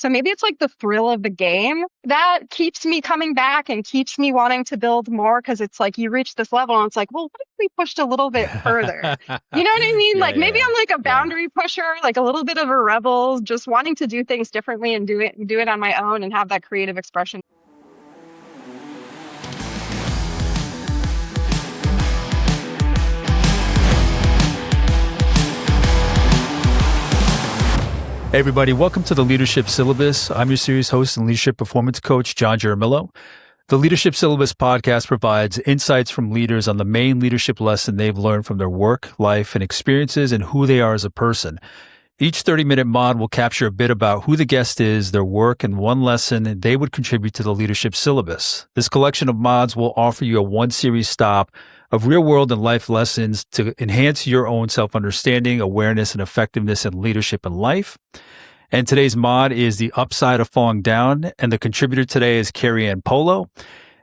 So maybe it's like the thrill of the game that keeps me coming back and keeps me wanting to build more because it's like you reach this level and it's like, well, what if we pushed a little bit further? You know what I mean? Yeah, Like maybe yeah, I'm like a yeah. boundary pusher, like a little bit of a rebel, just wanting to do things differently and do it on my own and have that creative expression. Hey, everybody, welcome to the Leadership Syllabus. I'm your series host and leadership performance coach, John Jaramillo. The Leadership Syllabus podcast provides insights from leaders on the main leadership lesson they've learned from their work, life, and experiences and who they are as a person. Each 30-minute mod will capture a bit about who the guest is, their work, and one lesson they would contribute to the leadership syllabus. This collection of mods will offer you a one-series stop of real-world and life lessons to enhance your own self-understanding, awareness, and effectiveness in leadership and life. And today's mod is The Upside of Falling Down, and the contributor today is Carrianne Polo.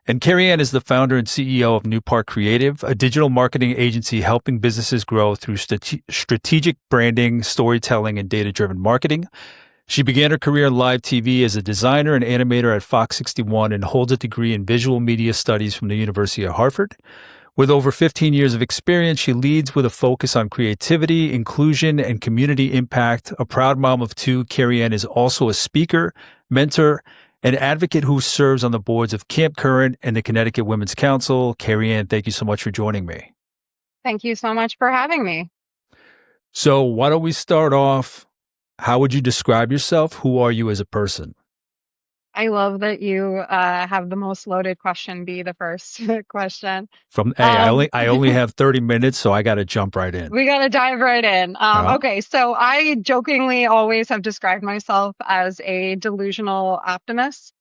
And Carrianne is the founder and CEO of New Park Creative, a digital marketing agency helping businesses grow through strategic branding, storytelling, and data-driven marketing. She began her career in live TV as a designer and animator at Fox 61 and holds a degree in visual media studies from the University of Hartford. With over 15 years of experience, she leads with a focus on creativity, inclusion, and community impact. A proud mom of two, Carrianne is also a speaker, mentor, an advocate who serves on the boards of Camp Courant and the Connecticut Women's Council. Carrianne, thank you so much for joining me. Thank you so much for having me. So why don't we start off? How would you describe yourself? Who are you as a person? I love that you have the most loaded question be the first question. Hey, I Um, only I only have 30 minutes, so I got to jump right in. We got to dive right in. Uh, Okay, so I jokingly always have described myself as a delusional optimist.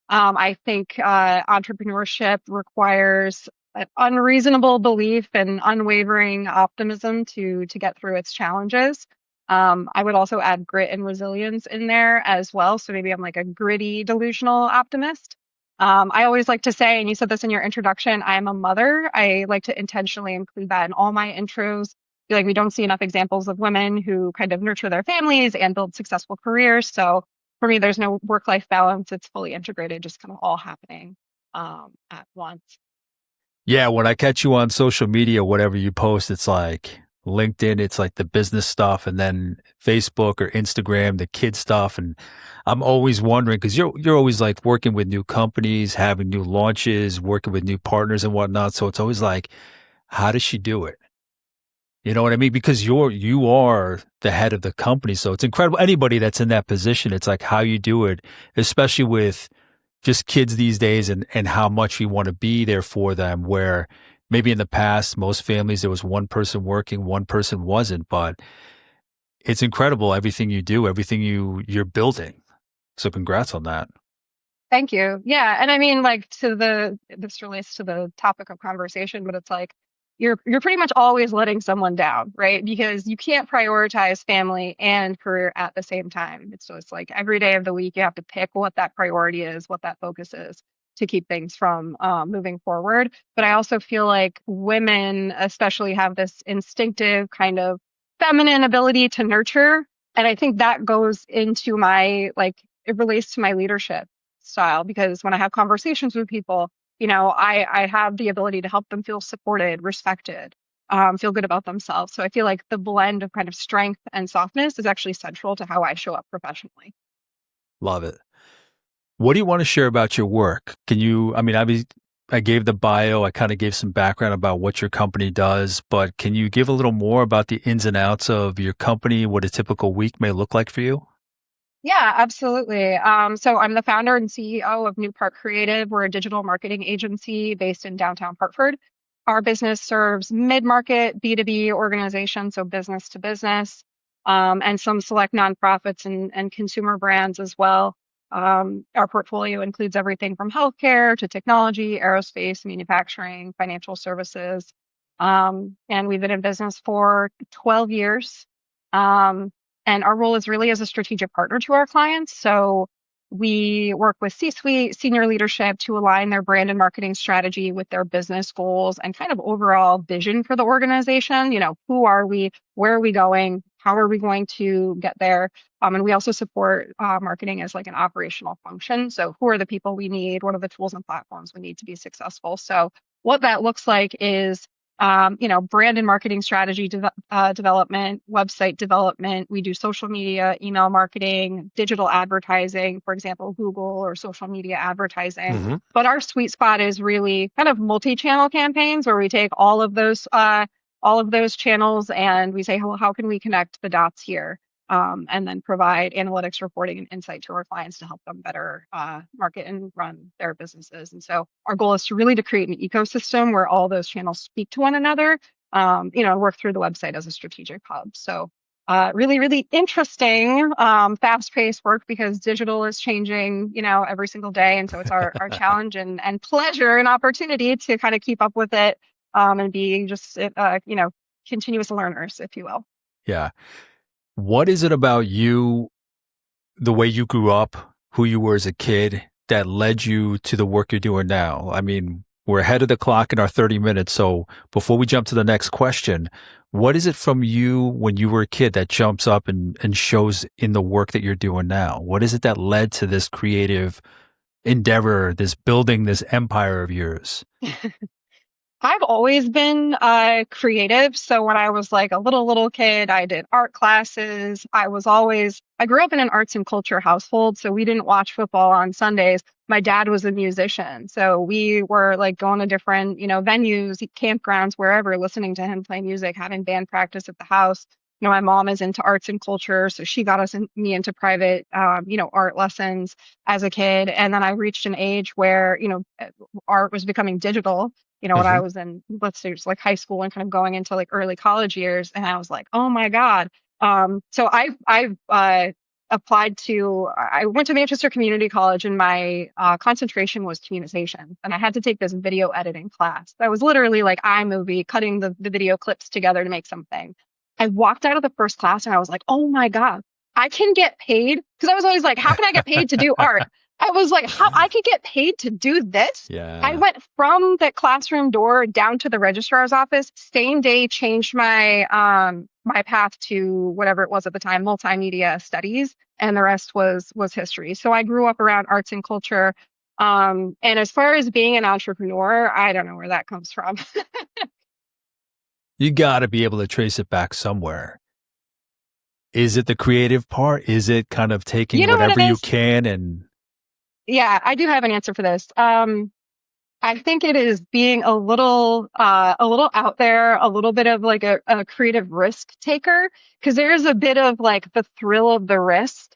I think entrepreneurship requires an unreasonable belief and unwavering optimism to get through its challenges. I would also add grit and resilience in there as well. So maybe I'm like a gritty, delusional optimist. I always like to say, and you said this in your introduction, I'm a mother. I like to intentionally include that in all my intros. I feel like we don't see enough examples of women who kind of nurture their families and build successful careers. So for me, there's no work-life balance. It's fully integrated, just kind of all happening at once. yeah, when I catch you on social media, whatever you post, it's like LinkedIn, it's like the business stuff, and then Facebook or Instagram, the kid stuff. And I'm always wondering because you're always like working with new companies, having new launches, working with new partners and whatnot. So it's always like, how does she do it? You know what I mean? Because you are the head of the company. So it's incredible. Anybody that's in that position, it's like how you do it, especially with just kids these days and how much we want to be there for them, where maybe in the past, most families, there was one person working, one person wasn't, but it's incredible. Everything you do, everything you're building. So congrats on that. Thank you. Yeah, and I mean, like this relates to the topic of conversation, but it's like you're pretty much always letting someone down, right? Because you can't prioritize family and career at the same time. It's just like every day of the week you have to pick what that priority is, what that focus is to keep things from moving forward. But I also feel like women especially have this instinctive kind of feminine ability to nurture, and I think that goes into my like it relates to my leadership style because when I have conversations with people, I have the ability to help them feel supported, respected, feel good about themselves. So I feel like the blend of kind of strength and softness is actually central to how I show up professionally. Love it. What do you want to share about your work? I mean, I gave the bio, I kind of gave some background about what your company does, but can you give a little more about the ins and outs of your company, what a typical week may look like for you? Yeah, absolutely. So I'm the founder and CEO of New Park Creative. We're a digital marketing agency based in downtown Hartford. Our business serves mid-market B2B organizations, so business to business, and some select nonprofits and consumer brands as well. Our portfolio includes everything from healthcare to technology, aerospace, manufacturing, financial services. And we've been in business for 12 years. And our role is really as a strategic partner to our clients. So we work with C-suite, senior leadership to align their brand and marketing strategy with their business goals and kind of overall vision for the organization. Who are we? Where are we going? how are we going to get there? And we also support marketing as like an operational function. So who are the people we need? What are the tools and platforms we need to be successful? So what that looks like is brand and marketing strategy development, website development. We do social media, email marketing, digital advertising, for example, Google or social media advertising. Hmm. But our sweet spot is really kind of multi-channel campaigns where we take all of those channels and we say, well, how can we connect the dots here? And then provide analytics reporting and insight to our clients to help them better market and run their businesses. And so our goal is to really to create an ecosystem where all those channels speak to one another, work through the website as a strategic hub. So really, really interesting, fast-paced work because digital is changing, every single day. And so it's our challenge and pleasure and opportunity to kind of keep up with it and be just, continuous learners, if you will. Yeah. What is it about you, the way you grew up, who you were as a kid, that led you to the work you're doing now? I mean, we're ahead of the clock in our 30 minutes. So before we jump to the next question, what is it from you when you were a kid that jumps up and shows in the work that you're doing now? What is it that led to this creative endeavor, this building, this empire of yours? I've always been creative. So when I was like a little kid, I did art classes. I grew up in an arts and culture household. So we didn't watch football on Sundays. My dad was a musician. So we were like going to different, venues, campgrounds, wherever, listening to him play music, having band practice at the house. My mom is into arts and culture. So she got me into private, art lessons as a kid. And then I reached an age where, art was becoming digital when I Hmm. was in, let's say, just like high school and kind of going into like early college years. And I was like, oh my God. So I've applied I went to Manchester Community College and my concentration was communication. And I had to take this video editing class. That was literally like iMovie, cutting the video clips together to make something. I walked out of the first class and I was like, oh my God, I can get paid. Because I was always like, how can I get paid to do art? I was like, how I could get paid to do this? I Yeah. went from the classroom door down to the registrar's office. Same day, changed my path to whatever it was at the time, multimedia studies, and the rest was history. So I grew up around arts and culture. And as far as being an entrepreneur, I don't know where that comes from. You got to be able to trace it back somewhere. Is it the creative part? Is it kind of taking You know what whatever it you is? can and Yeah, I do have an answer for this. I think it is being a little out there, a little bit of like a creative risk taker, because there is a bit of like the thrill of the risk.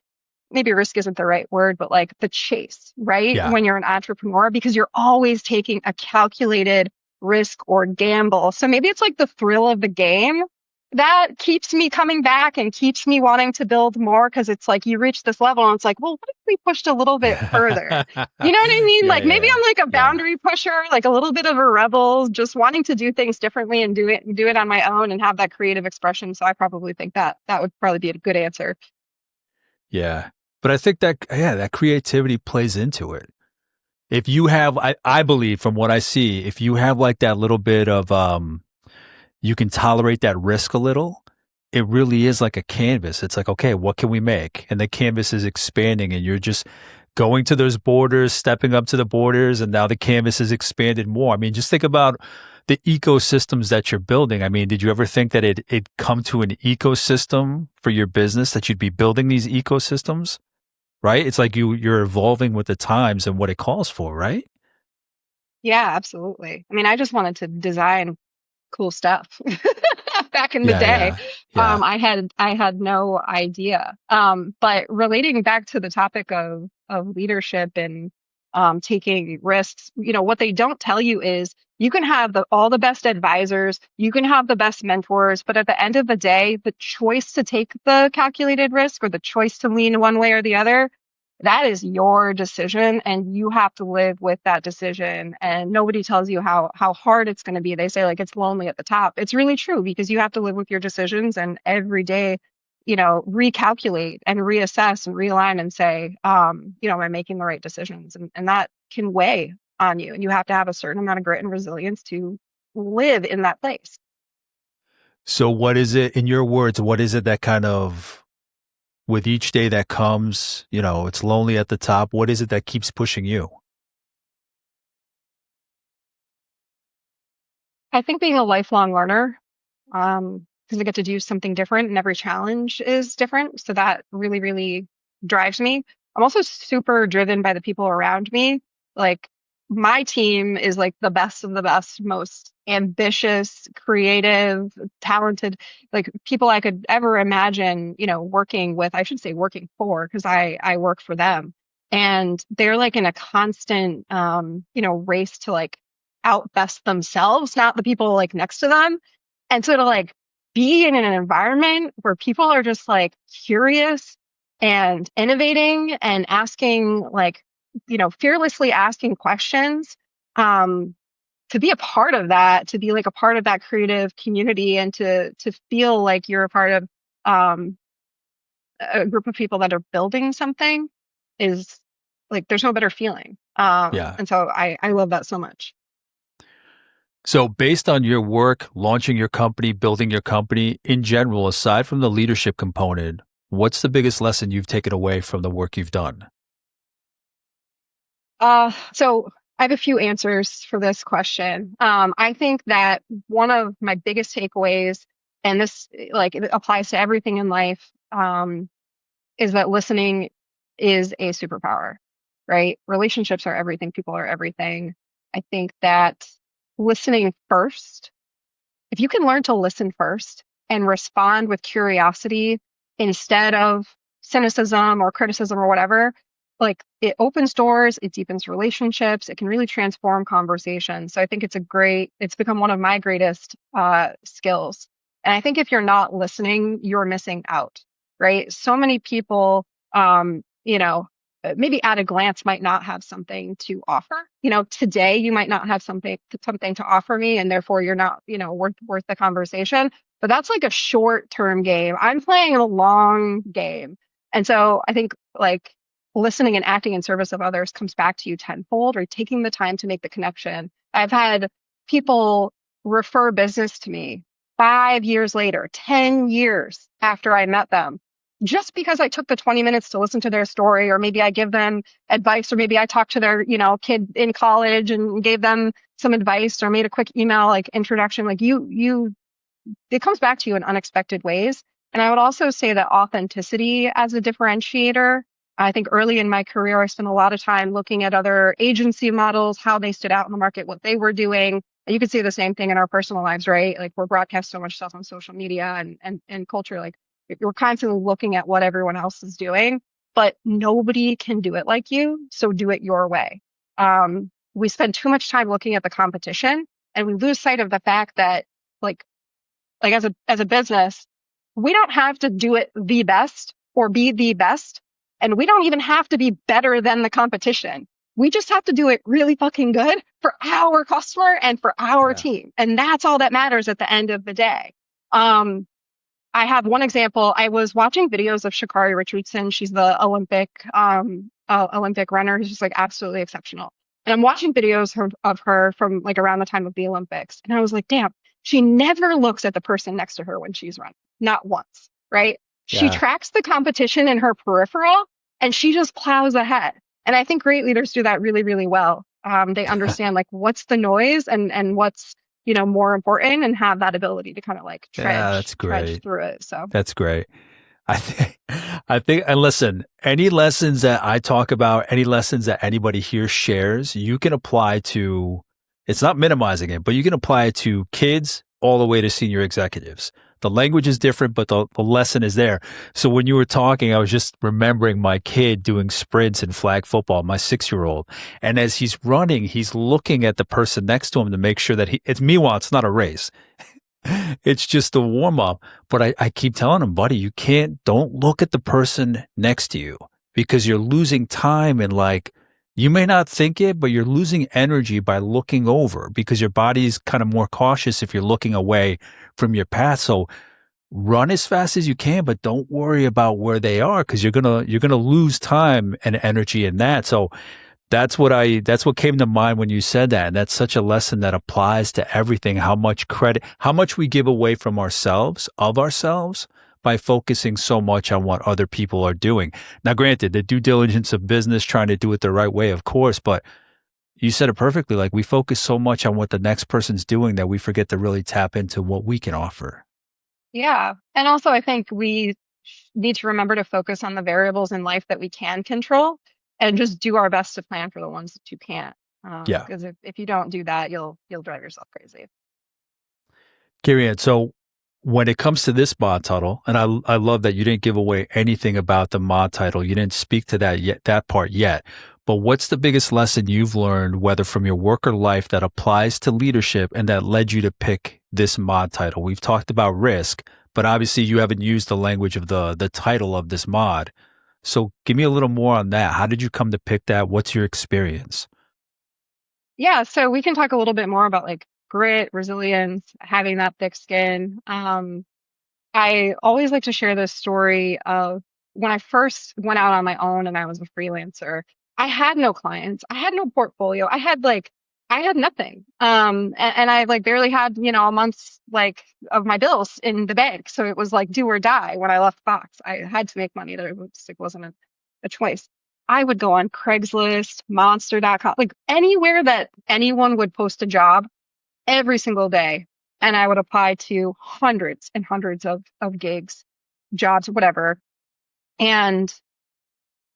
Maybe risk isn't the right word, but like the chase, right? yeah. When you're an entrepreneur, because you're always taking a calculated risk or gamble. So maybe it's like the thrill of the game that keeps me coming back and keeps me wanting to build more because it's like you reach this level and it's like, well, what if we pushed a little bit further? You know what I mean? Yeah, Like maybe yeah, I'm like a yeah. boundary pusher, like a little bit of a rebel, just wanting to do things differently and do it on my own and have that creative expression. So I probably think that would probably be a good answer. Yeah. But I think that yeah, that creativity plays into it. If you have I believe from what I see, if you have like that little bit of you can tolerate that risk a little, it really is like a canvas. It's like, okay, what can we make? And the canvas is expanding and you're just going to those borders, stepping up to the borders, and now the canvas is expanded more. I mean, just think about the ecosystems that you're building. I mean, did you ever think that it'd come to an ecosystem for your business, that you'd be building these ecosystems? Right? It's like you're evolving with the times and what it calls for, right? Yeah, absolutely. I mean, I just wanted to design cool stuff back in the Yeah, day. yeah, yeah. I had no idea. But relating back to the topic of leadership and taking risks, what they don't tell you is you can have all the best advisors, you can have the best mentors, but at the end of the day, the choice to take the calculated risk or the choice to lean one way or the other, that is your decision and you have to live with that decision, and nobody tells you how hard it's going to be. They say like it's lonely at the top. It's really true because you have to live with your decisions and every day recalculate and reassess and realign and say am I making the right decisions, and that can weigh on you, and you have to have a certain amount of grit and resilience to live in that place. So what is it, in your words, what is it that kind of, with each day that comes, it's lonely at the top. What is it that keeps pushing you? I think being a lifelong learner, because I get to do something different and every challenge is different. So that really, really drives me. I'm also super driven by the people around me. Like my team is like the best of the best, most ambitious, creative, talented, like people I could ever imagine, working with. I should say working for, because I work for them. And they're like in a constant, race to like outbest themselves, not the people like next to them. And so to like be in an environment where people are just like curious and innovating and asking like, fearlessly asking questions, um, to be a part of that, to be like a part of that creative community and to feel like you're a part of um, a group of people that are building something is like there's no better feeling. Yeah. And so I love that so much. So based on your work, launching your company, building your company in general, aside from the leadership component, what's the biggest lesson you've taken away from the work you've done? So I have a few answers for this question. I think that one of my biggest takeaways, and this like it applies to everything in life, is that listening is a superpower, right? Relationships are everything, people are everything. I think that listening first, if you can learn to listen first and respond with curiosity instead of cynicism or criticism or whatever, like it opens doors, it deepens relationships, it can really transform conversations. So I think it's become one of my greatest skills. And I think if you're not listening, you're missing out, right? So many people, maybe at a glance might not have something to offer. Today you might not have something to offer me, and therefore you're not, worth the conversation. But that's like a short-term game. I'm playing a long game. And so I think like listening and acting in service of others comes back to you tenfold, or taking the time to make the connection. I've had people refer business to me 5 years later, 10 years after I met them, just because I took the 20 minutes to listen to their story, or maybe I give them advice, or maybe I talked to their, kid in college and gave them some advice, or made a quick email like introduction. Like it comes back to you in unexpected ways. And I would also say that authenticity as a differentiator. I think early in my career, I spent a lot of time looking at other agency models, how they stood out in the market, what they were doing. And you could see the same thing in our personal lives, right? Like we're broadcast so much stuff on social media and culture. Like you're constantly looking at what everyone else is doing, but nobody can do it like you. So do it your way. We spend too much time looking at the competition, and we lose sight of the fact that like as a business, we don't have to do it the best or be the best. And we don't even have to be better than the competition. We just have to do it really fucking good for our customer and for our Yeah. team. And that's all that matters at the end of the day. Um, I have one example. I was watching videos of Sha'Carri Richardson. She's the Olympic runner who's just like absolutely exceptional. And I'm watching videos of her from like around the time of the Olympics. And I was like, damn, she never looks at the person next to her when she's running. Not once, right? She Yeah. tracks the competition in her peripheral and she just plows ahead. And I think great leaders do that really, really well. They understand like what's the noise and what's, more important, and have that ability to kind of like Yeah, trudge through it. So that's great. I think, and listen, any lessons that I talk about, any lessons that anybody here shares, you can apply to, it's not minimizing it, but you can apply it to kids all the way to senior executives. The language is different, but the lesson is there. So when you were talking, I was just remembering my kid doing sprints in flag football, my 6-year-old. And as he's running, he's looking at the person next to him to make sure that meanwhile, it's not a race. It's just a warm up. But I keep telling him, buddy, don't look at the person next to you, because you're losing time, and like, you may not think it, but you're losing energy by looking over, because your body's kind of more cautious if you're looking away from your path. So run as fast as you can, but don't worry about where they are, because you're gonna lose time and energy in that. So That's what came to mind when you said that. And that's such a lesson that applies to everything. How much credit, how much we give away from ourselves, of ourselves, by focusing so much on what other people are doing. Now, granted, the due diligence of business, trying to do it the right way, of course, but you said it perfectly. Like, we focus so much on what the next person's doing that we forget to really tap into what we can offer. Yeah. And also, I think we need to remember to focus on the variables in life that we can control and just do our best to plan for the ones that you can't. Yeah. Because if you don't do that, you'll drive yourself crazy. Carrianne, so when it comes to this mod title, and I love that you didn't give away anything about the mod title. You didn't speak to that yet, that part yet. But what's the biggest lesson you've learned, whether from your work or life, that applies to leadership and that led you to pick this mod title? We've talked about risk, but obviously you haven't used the language of the title of this mod. So give me a little more on that. How did you come to pick that? What's your experience? Yeah, so we can talk a little bit more about like grit, resilience, having that thick skin. I always like to share this story of when I first went out on my own and I was a freelancer. I had no clients. I had no portfolio. I had nothing. And I like barely had, a month's like of my bills in the bank. So it was like do or die when I left Fox. I had to make money. It wasn't a choice. I would go on Craigslist, monster.com, like anywhere that anyone would post a job every single day. And I would apply to hundreds and hundreds of gigs, jobs, whatever. And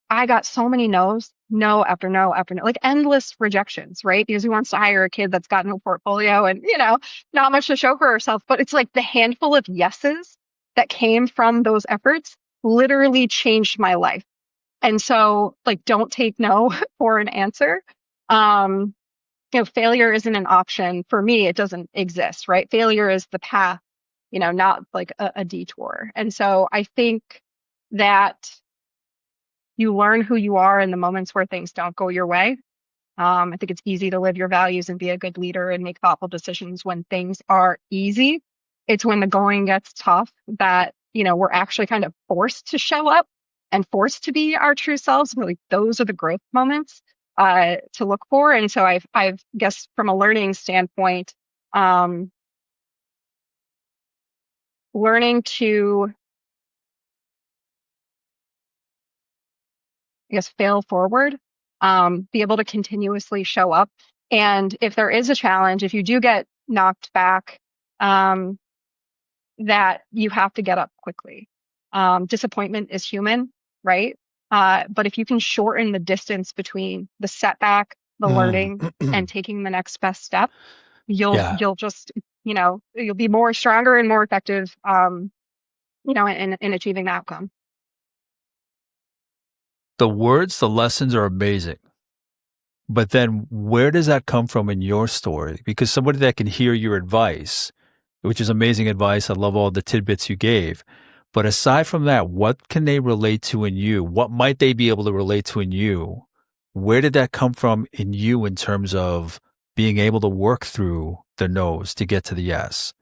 I got so many no's, no after no after no, like endless rejections, right? Because who wants to hire a kid that's got no portfolio and, not much to show for herself. But it's like the handful of yeses that came from those efforts literally changed my life. And so, like, don't take no for an answer. Um, failure isn't an option for me. It doesn't exist, right? Failure is the path, not like a detour. And so I think that you learn who you are in the moments where things don't go your way. I think it's easy to live your values and be a good leader and make thoughtful decisions when things are easy. It's when the going gets tough that, we're actually kind of forced to show up and forced to be our true selves. Really, those are the growth moments to look for. And so I've guess from a learning standpoint, learning to, I guess, fail forward, be able to continuously show up. And if there is a challenge, if you do get knocked back, that you have to get up quickly. Disappointment is human, right? But if you can shorten the distance between the setback, the Mm. learning, and taking the next best step, Yeah. you'll just, you'll be more stronger and more effective, in achieving the outcome. The words, the lessons are amazing. But then where does that come from in your story? Because somebody that can hear your advice, which is amazing advice. I love all the tidbits you gave. But aside from that, what can they relate to in you? What might they be able to relate to in you? Where did that come from in you in terms of being able to work through the no's to get to the yes?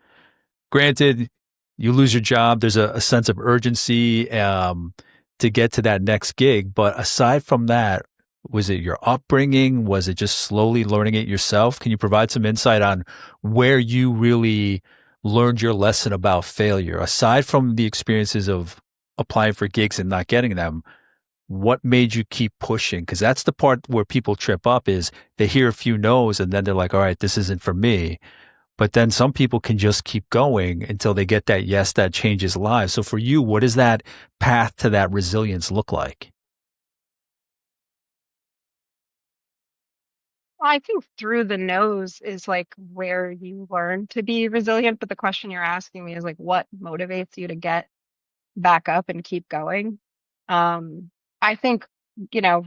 Granted, you lose your job, there's a sense of urgency to get to that next gig. But aside from that, was it your upbringing? Was it just slowly learning it yourself? Can you provide some insight on where you really learned your lesson about failure? Aside from the experiences of applying for gigs and not getting them, what made you keep pushing? Because that's the part where people trip up is they hear a few no's and then they're like, all right, this isn't for me. But then some people can just keep going until they get that yes that changes lives. So for you, what does that path to that resilience look like? I think through the nose is like where you learn to be resilient. But the question you're asking me is like, what motivates you to get back up and keep going? I think, you know,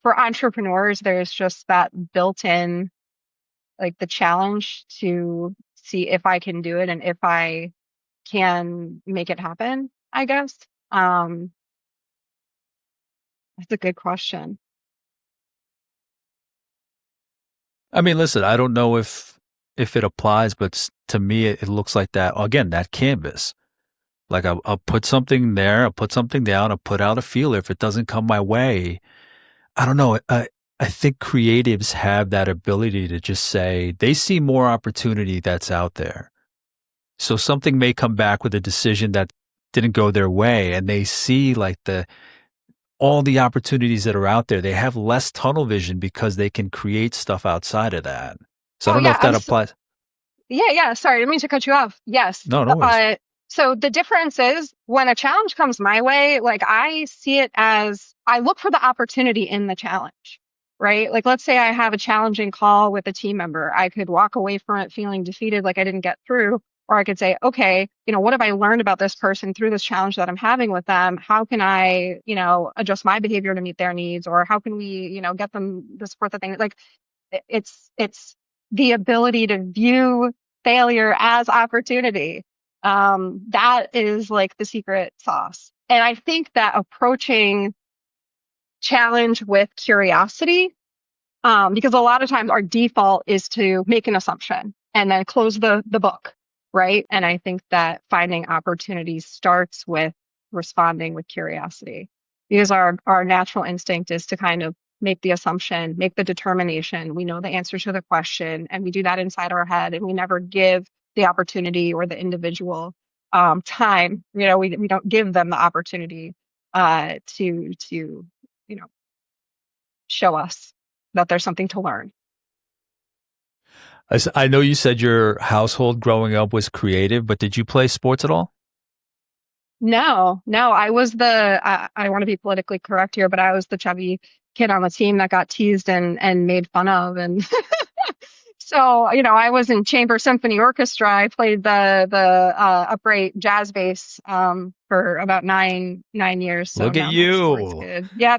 for entrepreneurs, there's just that built in, like the challenge to see if I can do it and if I can make it happen, I guess. Um, that's a good question. I mean, listen, I don't know if it applies, but to me, it looks like that. Again, that canvas. Like I'll put something there, I'll put something down, I'll put out a feeler. If it doesn't come my way, I don't know. I think creatives have that ability to just say they see more opportunity that's out there. So something may come back with a decision that didn't go their way, and they see like the all the opportunities that are out there. They have less tunnel vision because they can create stuff outside of that. So I Oh don't know yeah, if that applies. yeah. Sorry, I didn't mean to cut you off. Yes. No, no worries. So the difference is when a challenge comes my way, like I see it as I look for the opportunity in the challenge, right? Like let's say I have a challenging call with a team member. I could walk away from it feeling defeated, like I didn't get through, or I could say, okay, what have I learned about this person through this challenge that I'm having with them? How can I, adjust my behavior to meet their needs, or how can we, get them the support that they need? Like it's the ability to view failure as opportunity. That is like the secret sauce. And I think that approaching challenge with curiosity, because a lot of times our default is to make an assumption and then close the book, right? And I think that finding opportunities starts with responding with curiosity, because our natural instinct is to kind of make the assumption, make the determination. We know the answer to the question, and we do that inside our head, and we never give the opportunity or the individual time. We don't give them the opportunity to show us that there's something to learn. I know you said your household growing up was creative, but did you play sports at all? No, no, I was I want to be politically correct here, but I was the chubby kid on the team that got teased and made fun of. And so, I was in chamber symphony orchestra. I played the upright jazz bass for about nine years. So Look at no, I'm not a sports you. kid. Yeah.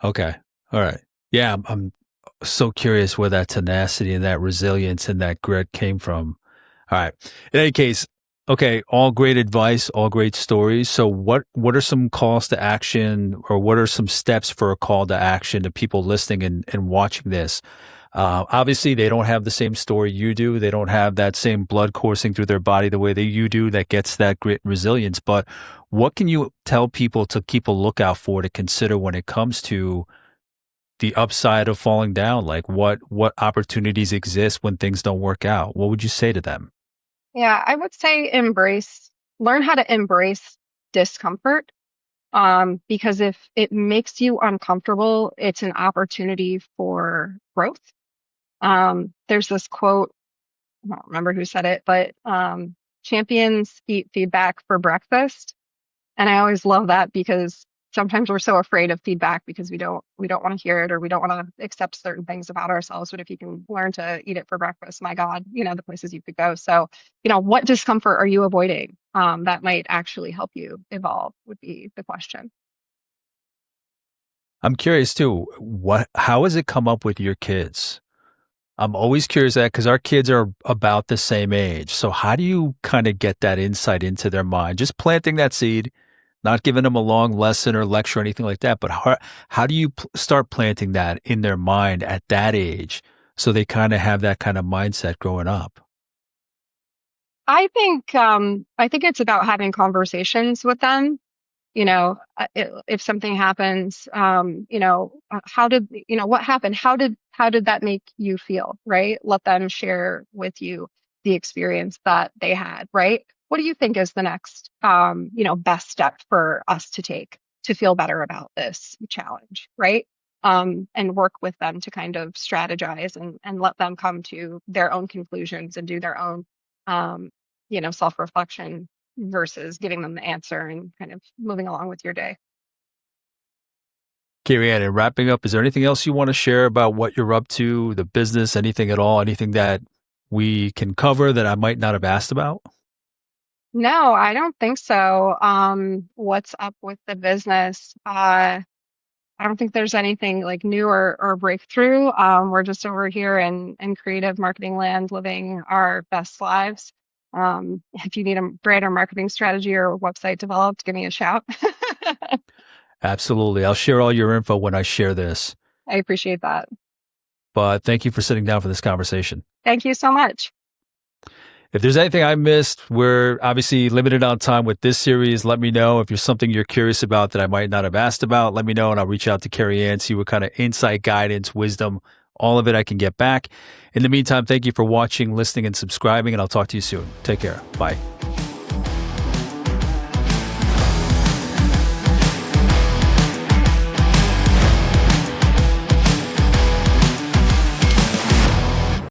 Okay. All right. Yeah, I'm so curious where that tenacity and that resilience and that grit came from. All right. In any case, okay, all great advice, all great stories. So what are some calls to action, or what are some steps for a call to action to people listening and watching this? Obviously, they don't have the same story you do. They don't have that same blood coursing through their body the way that you do that gets that grit and resilience. But what can you tell people to keep a lookout for, to consider when it comes to the upside of falling down? Like what opportunities exist when things don't work out? What would you say to them? Yeah, I would say learn how to embrace discomfort. Because if it makes you uncomfortable, it's an opportunity for growth. There's this quote, I don't remember who said it, but champions eat feedback for breakfast. And I always love that, because sometimes we're so afraid of feedback because we don't want to hear it, or we don't want to accept certain things about ourselves. But if you can learn to eat it for breakfast, my God, the places you could go. So, what discomfort are you avoiding? That might actually help you evolve would be the question. I'm curious too. How has it come up with your kids? I'm always curious that because our kids are about the same age. So how do you kind of get that insight into their mind? Just planting that seed, not giving them a long lesson or lecture or anything like that, but how do you start planting that in their mind at that age so they kind of have that kind of mindset growing up? I think it's about having conversations with them. If something happens, how did, what happened? How did that make you feel? Right? Let them share with you the experience that they had, right? What do you think is the next, best step for us to take to feel better about this challenge, right? And work with them to kind of strategize and let them come to their own conclusions and do their own, um, self-reflection versus giving them the answer and kind of moving along with your day. Carrianne, and wrapping up, is there anything else you want to share about what you're up to, the business, anything at all, anything that we can cover that I might not have asked about? No, I don't think so. What's up with the business? I don't think there's anything like new or breakthrough. We're just over here in creative marketing land living our best lives. If you need a greater marketing strategy or website developed, give me a shout. Absolutely. I'll share all your info when I share this. I appreciate that. But thank you for sitting down for this conversation. Thank you so much. If there's anything I missed, we're obviously limited on time with this series. Let me know if there's something you're curious about that I might not have asked about. Let me know, and I'll reach out to Carrianne, see what kind of insight, guidance, wisdom, all of it I can get back. In the meantime, thank you for watching, listening, and subscribing, and I'll talk to you soon. Take care. Bye.